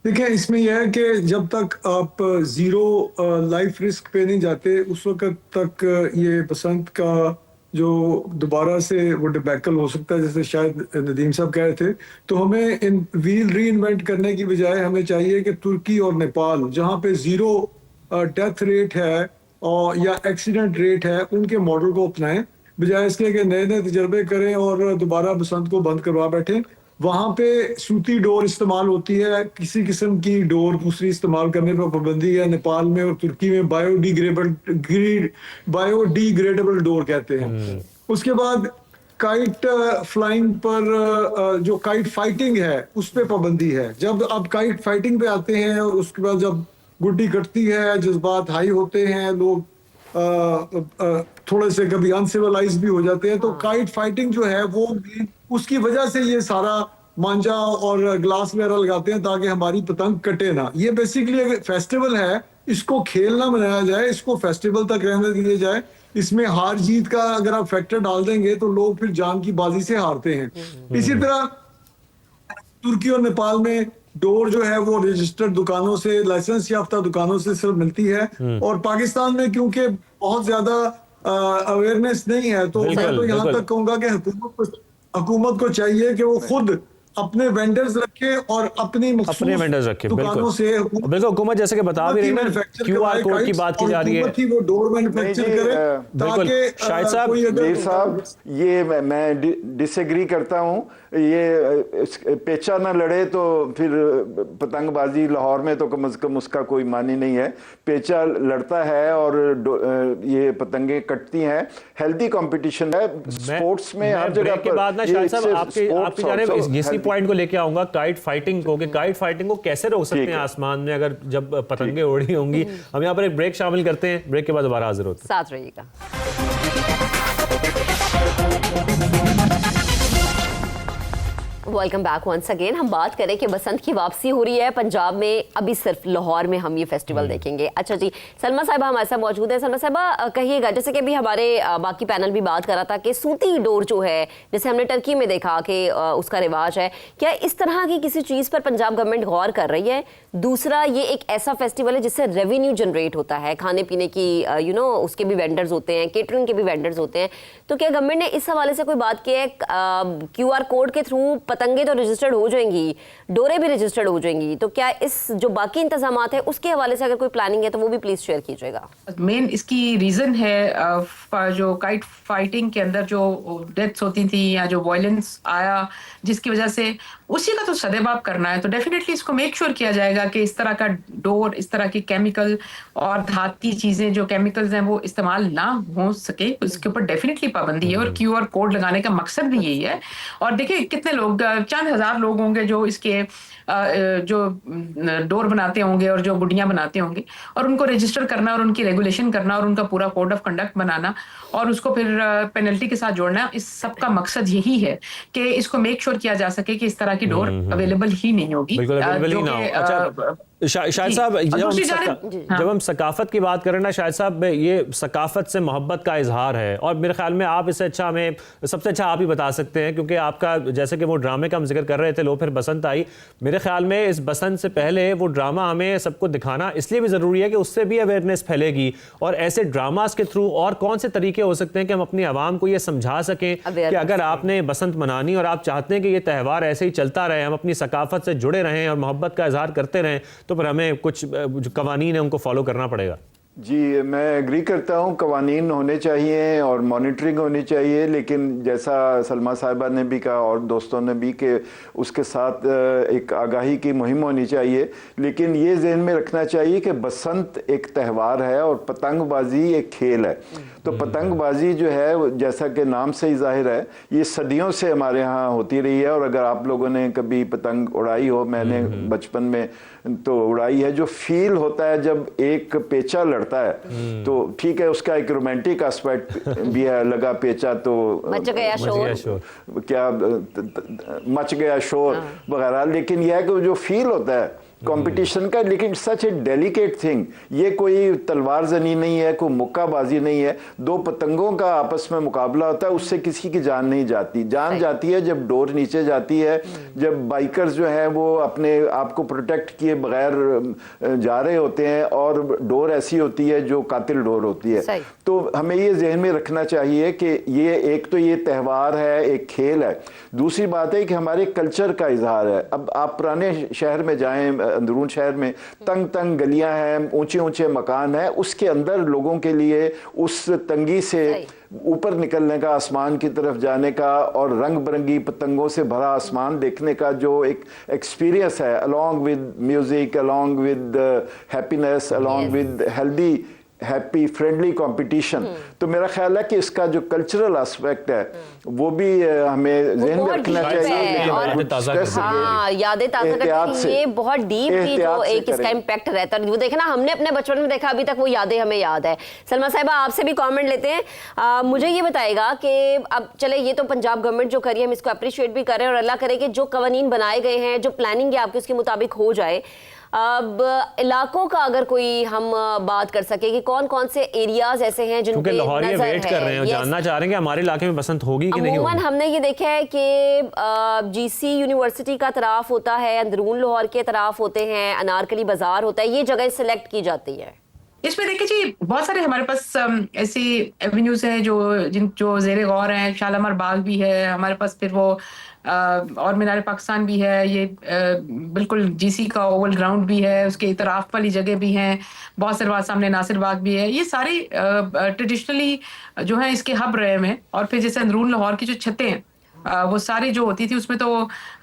देखिए, इसमें यह है कि जब तक आप जीरो लाइफ रिस्क पे नहीं जाते, उस वक्त तक ये बसंत का जो दोबारा से वो डिबैकल हो सकता है, जैसे शायद नदीम साहब कह रहे थे। तो हमें इन व्हील री इन्वेंट करने की बजाय हमें चाहिए कि तुर्की और नेपाल, जहाँ पे जीरो डेथ रेट है और या एक्सीडेंट रेट है, उनके मॉडल को अपनाएं, बजाय इसके कि नए नए तजर्बे करें और दोबारा बसंत को बंद करवा बैठें। वहाँ पे सूती डोर इस्तेमाल होती है, किसी किस्म की डोर दूसरी इस्तेमाल करने पर पाबंदी है। नेपाल में और तुर्की में बायोडिग्रेडेबल डोर कहते हैं। उसके बाद काइट फ्लाइंग पर जो काइट फाइटिंग है उस पर पाबंदी है। जब आप काइट फाइटिंग पे आते हैं और उसके बाद जब गुड्डी कटती है, जज्बात हाई होते हैं, लोग थोड़े से कभी अनसिविलाइज भी हो जाते हैं, तो काइट फाइटिंग जो है वो उसकी वजह से ये सारा मांझा और ग्लास वगैरह लगाते हैं ताकि हमारी पतंग कटे ना। ये बेसिकली एक फेस्टिवल है, इसको खेल ना बनाया जाए, इसको फेस्टिवल तक रहने दिया जाए। इसमें हार जीत का अगर आप फैक्टर डाल देंगे तो लोग फिर जान की बाजी से हारते हैं। इसी तरह तुर्की और नेपाल में डोर जो है वो रजिस्टर्ड दुकानों से, लाइसेंस याफ्ता दुकानों से सिर्फ मिलती है, और पाकिस्तान में क्योंकि बहुत ज्यादा अवेयरनेस नहीं है, तो मैं तो यहाँ तक कहूंगा कि हुकूमत को चाहिए कि वो खुद अपने वेंडर्स रखे और अपने वेंडर्स रखे। दुकानों से बिल्कुल हुकूमत जैसे कि बता भी रही है, क्यूआर कोड की बात की जा रही है, वो डोर मैन्युफैक्चर करे ताकि शायद साहब ये मैं डिसएग्री करता हूँ। ये पेचा ना लड़े तो फिर पतंगबाजी लाहौर में तो कम से कम उसका कोई मानी नहीं है। पेचा लड़ता है और ये पतंगे कटती हैं। हेल्दी कंपटीशन है स्पोर्ट्स में हर जगह पर। बाद ना शायद साहब आपकी जानिब इसी पॉइंट को लेके आऊंगा, काइट फाइटिंग को, कि काइट फाइटिंग को कैसे रोक सकते हैं आसमान में अगर जब पतंगे उड़ी होंगी। हम यहाँ पर एक ब्रेक शामिल करते हैं, ब्रेक के बाद दोबारा हाजिर होते हैं, साथ रहिएगा। Welcome back once again. हम बात करें कि बसंत की वापसी हो रही है पंजाब में, अभी सिर्फ लाहौर में हम ये फेस्टिवल देखेंगे। अच्छा जी, सलमा साहिबा हमारे साथ मौजूद है। सलमा साहिबा, कहिएगा, जैसे कि अभी हमारे बाकी पैनल भी बात कर रहा था कि सूती डोर जो है, जैसे हमने टर्की में देखा कि उसका रिवाज है, क्या इस तरह की किसी चीज़ पर पंजाब गवर्नमेंट गौर कर रही है? दूसरा, ये एक ऐसा फेस्टिवल है जिससे रेवेन्यू जनरेट होता है, खाने पीने की उसके भी वेंडर्स होते हैं, केटरिंग के भी वेंडर्स होते हैं, तो क्या गवर्नमेंट ने इस हवाले से कोई बात की है? QR कोड के थ्रू पतंगे तो रजिस्टर्ड हो जाएंगी, डोरे भी रजिस्टर्ड हो जाएंगी, तो क्या इस जो बाकी इंतजामात है उसके हवाले से अगर कोई प्लानिंग है तो वो भी प्लीज शेयर कीजिएगा। मेन इसकी रीजन है जो काइट फाइटिंग के अंदर जो डेथ्स होती थी या जो वायलेंस आया जिसकी वजह से, उसी का तो सदेबाप करना है। तो डेफिनेटली इसको मेक श्योर किया जाएगा कि इस तरह का डोर, इस तरह की केमिकल और धाती चीजें जो केमिकल्स हैं वो इस्तेमाल ना हो सके, उसके ऊपर डेफिनेटली पाबंदी है। और QR कोड लगाने का मकसद भी यही है। और देखिए कितने लोग, चंद हजार लोग होंगे जो इसके जो डोर बनाते होंगे और जो गुडियां बनाते होंगे, और उनको रजिस्टर करना और उनकी रेगुलेशन करना और उनका पूरा कोड ऑफ कंडक्ट बनाना और उसको फिर पेनल्टी के साथ जोड़ना, इस सब का मकसद यही है कि इसको मेक श्योर किया जा सके कि इस तरह की डोर अवेलेबल ही नहीं होगी। बिल्कुल अवेलेबल ही ना हो। अच्छा शाहिद साहब, जब हम सकाफत की बात करें ना शाहिद साहब, ये सकाफत से मोहब्बत का इजहार है, और मेरे ख्याल में आप इससे अच्छा, हमें सबसे अच्छा आप ही बता सकते हैं, क्योंकि आपका जैसे कि वो ड्रामे का हम जिक्र कर रहे थे, लो फिर बसंत आई, मेरे ख्याल में इस बसंत से पहले वो ड्रामा हमें सबको दिखाना इसलिए भी ज़रूरी है कि उससे भी अवेयरनेस फैलेगी। और ऐसे ड्रामास के थ्रू और कौन से तरीके हो सकते हैं कि हम अपनी आवाम को ये समझा सकें कि अगर आपने बसंत मनानी और आप चाहते हैं कि ये त्यौहार ऐसे ही चलता रहे, हम अपनी सकाफत से जुड़े रहें और मोहब्बत का इजहार करते रहें, तो पर हमें कुछ जो कवानीन है उनको फॉलो करना पड़ेगा। जी, मैं एग्री करता हूँ, कवानीन होने चाहिए और मॉनिटरिंग होनी चाहिए, लेकिन जैसा सलमा साहिबा ने भी कहा और दोस्तों ने भी कि उसके साथ एक आगाही की मुहिम होनी चाहिए। लेकिन ये जहन में रखना चाहिए कि बसंत एक त्यौहार है और पतंगबाजी एक खेल है। तो पतंगबाजी जो है, जैसा कि नाम से ही जाहिर है, ये सदियों से हमारे यहाँ होती रही है। और अगर आप लोगों ने कभी पतंग उड़ाई हो, मैंने बचपन में तो उड़ाई है, जो फील होता है जब एक पेचा लड़ता है, तो ठीक है उसका एक रोमांटिक एस्पेक्ट भी है, लगा पेचा तो मच गया शोर, क्या मच गया शोर वगैरह, लेकिन यह है कि जो फील होता है कंपटीशन का, लेकिन सच ए डेलिकेट थिंग, ये कोई तलवार जनी नहीं है, कोई मुक्काबाजी नहीं है, दो पतंगों का आपस में मुकाबला होता है, उससे किसी की जान नहीं जाती। जान जाती है जब डोर नीचे जाती है, जब बाइकर्स जो है वो अपने आप को प्रोटेक्ट किए बगैर जा रहे होते हैं और डोर ऐसी होती है जो कातिल डोर होती है। तो हमें ये जहन में रखना चाहिए कि ये एक तो ये त्यौहार है, एक खेल है, दूसरी बात है कि हमारे कल्चर का इजहार है। अब आप पुराने शहर में जाएं, अंदरून शहर में तंग तंग गलियां हैं, ऊंचे ऊंचे मकान हैं, उसके अंदर लोगों के लिए उस तंगी से ऊपर निकलने का, आसमान की तरफ जाने का और रंग बिरंगी पतंगों से भरा आसमान देखने का जो एक एक्सपीरियंस है, along with music, along with happiness, along with healthy happy friendly competition, तो मेरा ख्याल है कि इसका जो कल्चरल एस्पेक्ट है वो भी हमें ज़हन में रखना चाहिए। यादें ताज़ा करके ये बहुत डीप जो एक इसका इम्पैक्ट रहता है, वो देखना हमने अपने बचपन में देखा, अभी तक वो यादें हमें याद है। सलमा साहिबा, आपसे भी कमेंट लेते हैं। मुझे ये बताएगा कि अब चले, ये तो पंजाब गवर्नमेंट जो करी है, हम इसको अप्रिशिएट भी कर रहे हैं और अल्लाह करे कि जो कवानीन बनाए गए हैं, जो प्लानिंग है आपकी उसके मुताबिक हो जाए। अब इलाकों का अगर कोई हम बात कर सके कि कौन कौन से एरियाज ऐसे हैं जिनके लाहौर ये वेट कर रहे हैं, जानना चाह रहे हैं कि हमारे इलाके में बसंत होगी कि नहीं होगी। हमने ये देखा है कि GC यूनिवर्सिटी का तराफ होता है, अंदरून लाहौर के तराफ होते हैं, अनारकली बाजार होता है, ये जगह सिलेक्ट की जाती है। इसमें देखिए जी, बहुत सारे हमारे पास ऐसी एवेन्यूज हैं जो ज़ेरे गौर हैं। शालामार बाग भी है हमारे पास, फिर वो और मीनार पाकिस्तान भी है, ये बिल्कुल GC का ओवल ग्राउंड भी है, उसके इतराफ वाली जगह भी हैं, बहुत सारे सामने नासिर बाग भी है। ये सारी ट्रेडिशनली जो है इसके हब रहे हैं। और फिर जैसे अंदरून लाहौर की जो छतें हैं, वो सारी जो होती थी उसमें तो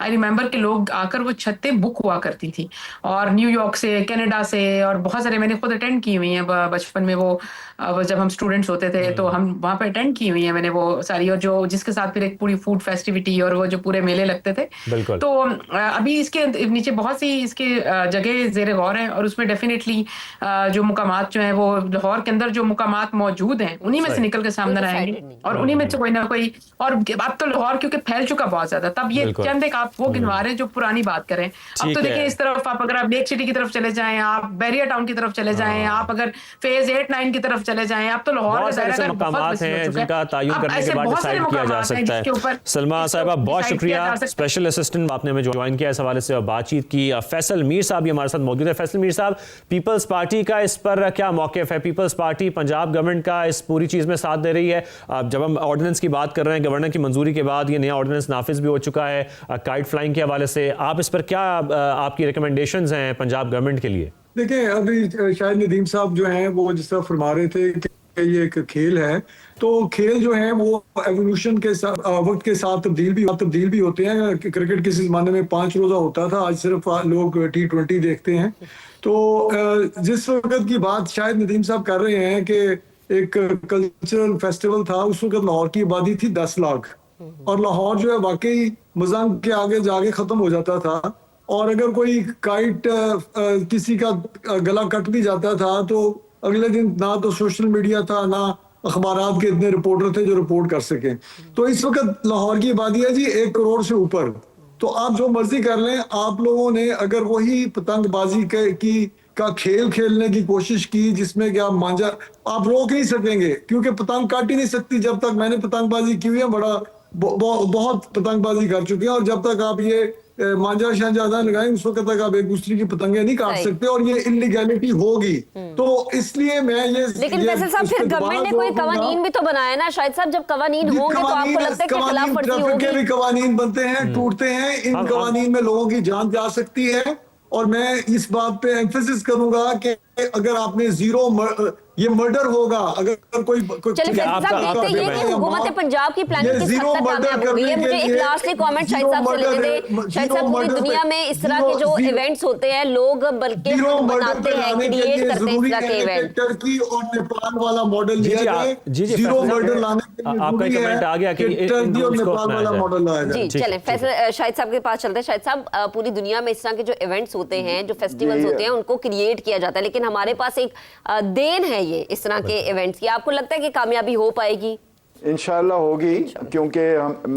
आई रिमेम्बर के लोग आकर वो छतें बुक हुआ करती थी, और न्यूयॉर्क से, कनाडा से, और बहुत सारे मैंने खुद अटेंड की हुई हैं बचपन में। वो जब हम स्टूडेंट्स होते थे तो हम वहाँ पे अटेंड की हुई हैं मैंने वो सारी, और जो जिसके साथ फिर एक पूरी फूड फेस्टिविटी और वो जो पूरे मेले लगते थे। तो अभी इसके नीचे बहुत सी इसके जगह ज़ेरे गौर हैं, और उसमें डेफिनेटली जो मुकामात जो हैं वो लाहौर के अंदर जो मुकामात मौजूद हैं उन्हीं में से निकल के सामने आएंगे, और उन्हीं में से कोई ना कोई। और अब तो लाहौर क्योंकि फैल चुका बहुत ज्यादा, तब ये चंद एक आप वो गिनवा रहे हैं जो पुरानी बात करें। अब तो देखिए इस तरफ आप अगर आप लेक सिटी की तरफ चले जाएं, आप बैरिया टाउन की तरफ चले जाएं, आप अगर फेज 8-9 की तरफ चले जाएं, आप तो लाहौर बहुत सारे मकामात हैं जिनका तयन करने के बाद डिसाइड किया जा सकता है। सलमा साहिबा, बहुत शुक्रिया, स्पेशल असिस्टेंट आपने हमें ज्वाइन किया, इस हवाले से बातचीत की। फैसल मीर साहब भी हमारे साथ मौजूद है। फैसल मीर साहब, पीपल्स पार्टी का इस पर क्या मौक़िफ़ है? पीपल्स पार्टी पंजाब गवर्नमेंट का इस पूरी चीज़ में साथ दे रही है? जब हम ऑर्डिनेंस की बात कर रहे हैं, गवर्नर की मंजूरी के बाद ये नया ऑर्डिनेंस नाफिज भी हो चुका है काइट फ्लाइंग के हवाले से, आप इस पर क्या आपकी रिकमेंडेशंस हैं पंजाब गवर्नमेंट के लिए? देखिए, अभी शायद नदीम साहब जो हैं वो जिस तरह फरमा रहे थे कि ये एक खेल है, तो खेल जो है वो एवोल्यूशन के साथ वक्त के साथ तब्दील भी होते हैं। क्रिकेट किसी ज़माने में 5 रोज़ा होता था, आज सिर्फ लोग T20 देखते हैं। तो जिस वक्त की बात शायद नदीम साहब कर रहे हैं कि एक कल्चरल फेस्टिवल था, उस वक्त लाहौर की आबादी थी 10 लाख, और लाहौर जो है वाकई मजंग के आगे जाके ख़त्म हो जाता था। और अगर कोई काइट किसी का गला कट भी जाता था तो अगले दिन ना तो सोशल मीडिया था, ना अखबारात के इतने रिपोर्टर थे जो रिपोर्ट कर सके। तो इस वक्त लाहौर की आबादी है जी 1 करोड़ से ऊपर। तो आप जो मर्जी कर लें, आप लोगों ने अगर वही पतंगबाजी का खेल खेलने की कोशिश की जिसमें कि आप मांझा आप रोक नहीं सकेंगे, क्योंकि पतंग काट ही नहीं सकती। जब तक मैंने पतंगबाजी की हुई है, बहुत पतंगबाजी कर चुके हैं, और जब तक आप ये मांझा शाहजादा लगाएं उस वक्त तक आप एक दूसरे की पतंगे नहीं काट सकते, और ये इलीगैलिटी होगी। तो इसलिए मैं ये लेकिन फैसल साहब फिर गवर्नमेंट ने कोई कवानीन भी तो बनाया ना शायद साहब, जब कवानीन होंगे तो आपको लगता है कि खिलाफ वर्जी होगी? के भी कवानीन बनते हैं, टूटते हैं, इन कवानीन में लोगों की जान जा सकती है। और मैं इस बात पे एम्फेसिस करूंगा कि अगर आपने ये मर्डर होगा, अगर कोई चलिए फैसल साहब देखते हैं कि हुकूमत पंजाब की प्लानिंग किस हद तक कामयाब हुई है। मुझे एक लास्ट कमेंट शाहिद साहब से लेने दें। शाहिद साहब, पूरी दुनिया में इस तरह के जो इवेंट्स होते हैं लोग बल्कि बनाते हैं, क्रिएट करते हैं इस तरह के इवेंट। टर्की और नेपाल वाला मॉडल लिया जाए, जीरो मर्डर लाने के लिए आपका कमेंट आ गया कि टर्की और नेपाल वाला मॉडल लाया जाए। जी चलें फैसल शाहिद साहब के पास चलते हैं। शाहिद साहब, पूरी दुनिया में इस तरह के जो इवेंट्स होते हैं, जो फेस्टिवल्स होते हैं, उनको क्रिएट किया जाता है, लेकिन हमारे पास एक देन है ये इस तरह के इवेंट्स की। आपको लगता है कि कामयाबी हो पाएगी? इंशाल्लाह होगी, क्योंकि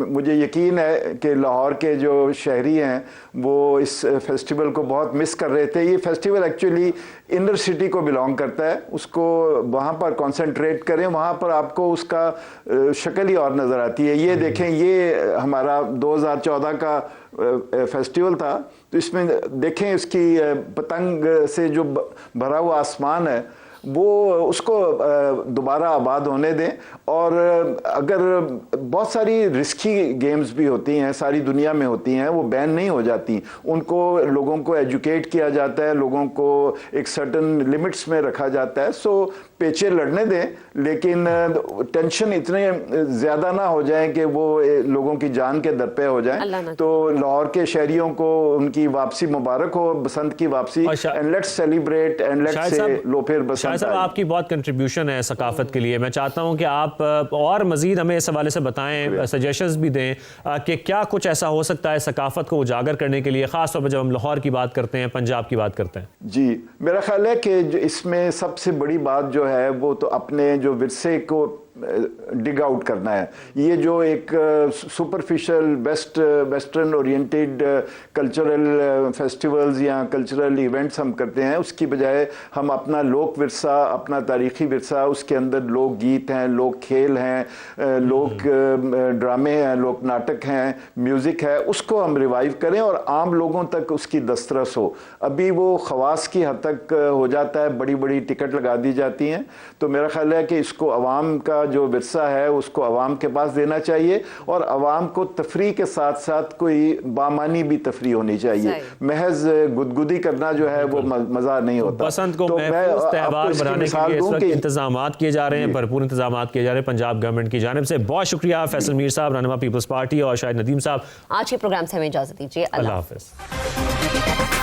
मुझे यकीन है कि लाहौर के जो शहरी हैं वो इस फेस्टिवल को बहुत मिस कर रहे थे। ये फेस्टिवल एक्चुअली इनर सिटी को बिलोंग करता है, उसको वहाँ पर कंसंट्रेट करें, वहाँ पर आपको उसका शक्ल ही और नज़र आती है। ये देखें, ये हमारा 2014 का फेस्टिवल था, तो इसमें देखें इसकी पतंग से जो भरा हुआ आसमान है वो उसको दोबारा आबाद होने दें। और अगर बहुत सारी रिस्की गेम्स भी होती हैं, सारी दुनिया में होती हैं, वो बैन नहीं हो जाती, उनको लोगों को एजुकेट किया जाता है, लोगों को एक सर्टन लिमिट्स में रखा जाता है। सो पेचे लड़ने दें, लेकिन टेंशन इतने ज़्यादा ना हो जाए कि वो लोगों की जान के दर पे हो जाए। तो लाहौर के शहरियों को उनकी वापसी मुबारक हो, बसंत की वापसी, and let's celebrate and let's से लो फिर बसंत। साहब, आपकी बहुत कंट्रीब्यूशन है सकाफत के लिए। मैं चाहता हूं कि आप और मजीद हमें इस हवाले से बताएं, सजेशंस भी दें कि क्या कुछ ऐसा हो सकता है सकाफत को उजागर करने के लिए, खास तौर पर जब हम लाहौर की बात करते हैं, पंजाब की बात करते हैं। जी, मेरा ख्याल है कि इसमें सबसे बड़ी बात जो है वो तो अपने जो विरसे को डिग आउट करना है। ये जो एक superficial western oriented cultural festivals या कल्चरल इवेंट्स हम करते हैं, उसकी बजाय हम अपना लोक विरसा, अपना तारीखी विरसा, उसके अंदर लोक गीत हैं, लोक खेल हैं, लोक ड्रामे हैं, लोक नाटक हैं, म्यूज़िक है, उसको हम रिवाइव करें और आम लोगों तक उसकी दस्तरस हो। अभी वो खवास की हद तक हो जाता है, बड़ी बड़ी टिकट लगा दी जाती हैं। तो मेरा ख्याल है कि इसको अवाम का जो विरसा है उसको अवाम के पास देना चाहिए, और अवाम को तफरी के साथ साथ कोई बामानी भी तफरी होनी चाहिए। महज गुदगुदी करना जो है वो मजा नहीं होता। बसंत को महफूज त्योहार बनाने के लिए इस वक्त इंतजामात किए जा रहे हैं, भरपूर इंतजामात किए जा रहे हैं पंजाब गवर्नमेंट की जानिब से। बहुत शुक्रिया फैसल मीर साहब, रहनुमा पीपल्स पार्टी, और शाहिद नदीम साहब। आज के प्रोग्राम से हमें इजाजत दीजिए। अल्लाह हाफिज।